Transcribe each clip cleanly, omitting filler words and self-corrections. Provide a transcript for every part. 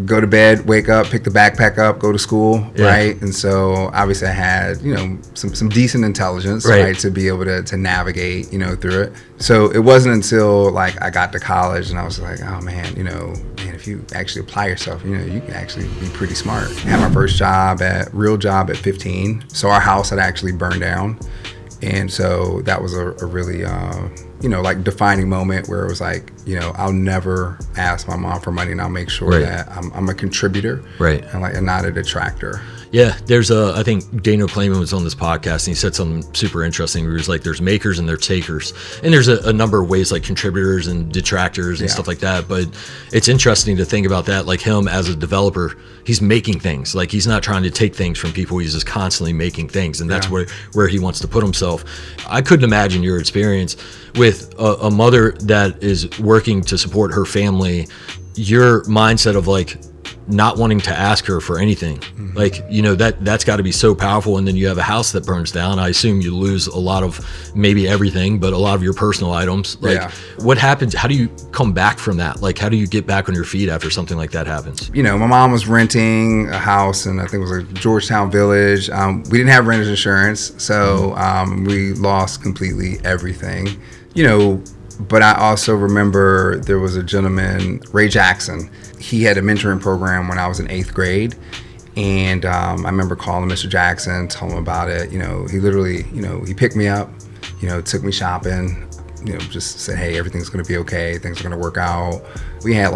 go to bed, wake up, pick the backpack up, go to school, right? And so obviously I had, some decent intelligence, right, to be able to navigate, through it. So it wasn't until like I got to college and I was like, oh man, if you actually apply yourself, you can actually be pretty smart. I had my first real job at 15. So our house had actually burned down. And so that was a really, like defining moment where it was like, I'll never ask my mom for money and I'll make sure that I'm a contributor and not a detractor. Yeah, there's I think Daniel Clayman was on this podcast and he said something super interesting where he was like, there's makers and there's takers. And there's a number of ways like contributors and detractors and stuff like that. But it's interesting to think about that, like him as a developer, he's making things. Like he's not trying to take things from people, he's just constantly making things. And that's where he wants to put himself. I couldn't imagine your experience with a mother that is working to support her family, your mindset of like, not wanting to ask her for anything. Like, that's got to be so powerful. And then you have a house that burns down. I assume you lose a lot of, maybe everything, but a lot of your personal items. Like what happens? How do you come back from that? Like, how do you get back on your feet after something like that happens? My mom was renting a house and I think it was a Georgetown Village. We didn't have renter's insurance. So we lost completely everything, but I also remember there was a gentleman, Ray Jackson. He had a mentoring program when I was in 8th grade. And I remember calling Mr. Jackson, told him about it. He literally, he picked me up, took me shopping, just said, hey, everything's going to be okay. Things are going to work out. We had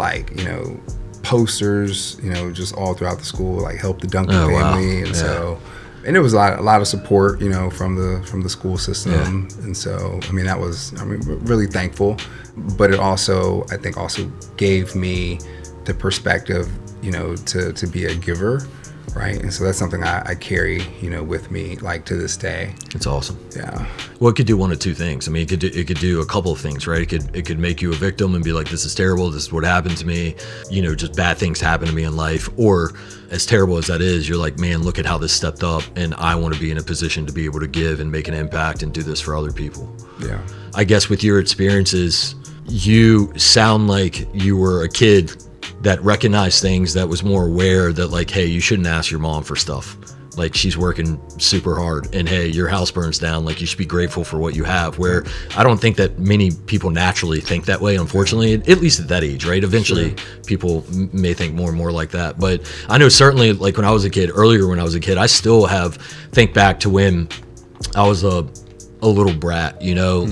posters, just all throughout the school, like help the Duncan family. Wow. And it was a lot of support, from the school system. And so, that was, really thankful. But it also, I think also gave me the perspective, to be a giver, right? And so that's something I carry, with me, like to this day. It's awesome. Yeah. Well, it could do one of two things. It could do a couple of things, right? It could make you a victim and be like, this is terrible. This is what happened to me. Just bad things happen to me in life. Or as terrible as that is, you're like, man, look at how this stepped up. And I want to be in a position to be able to give and make an impact and do this for other people. Yeah. I guess with your experiences, you sound like you were a kid that recognized things, that was more aware that like, hey, you shouldn't ask your mom for stuff. Like she's working super hard and hey, your house burns down. Like you should be grateful for what you have, where I don't think that many people naturally think that way, unfortunately, at least at that age, right? Eventually people may think more and more like that. But I know certainly like when I was a kid, I still think back to when I was a little brat,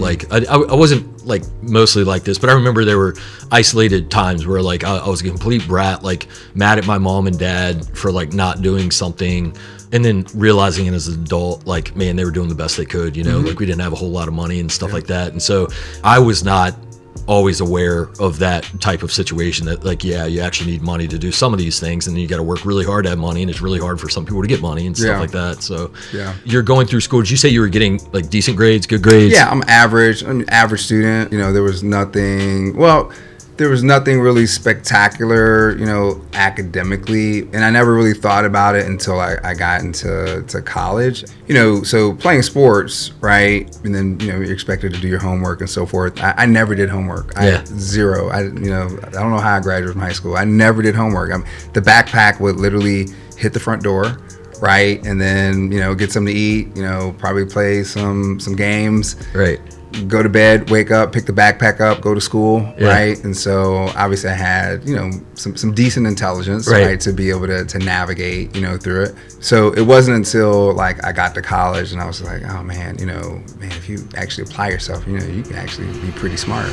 like I wasn't like mostly like this, but I remember there were isolated times where like I was a complete brat, like mad at my mom and dad for like not doing something, and then realizing it as an adult, like, man, they were doing the best they could, like we didn't have a whole lot of money and stuff like that. And so I was not always aware of that type of situation that like, you actually need money to do some of these things, and then you got to work really hard to have money, and it's really hard for some people to get money and stuff like that. So you're going through school. Did you say you were getting like decent grades, good grades? Yeah, I'm an average student. There was nothing really spectacular, academically. And I never really thought about it until I got into college. So playing sports, right? And then, you're expected to do your homework and so forth. I never did homework. Zero. I don't know how I graduated from high school. I never did homework. The backpack would literally hit the front door, right? And then, get something to eat, probably play some games. Right. Go to bed, wake up, pick the backpack up, go to school, right? And so obviously I had, some decent intelligence, right, to be able to navigate, through it. So it wasn't until like I got to college and I was like, oh man, if you actually apply yourself, you can actually be pretty smart.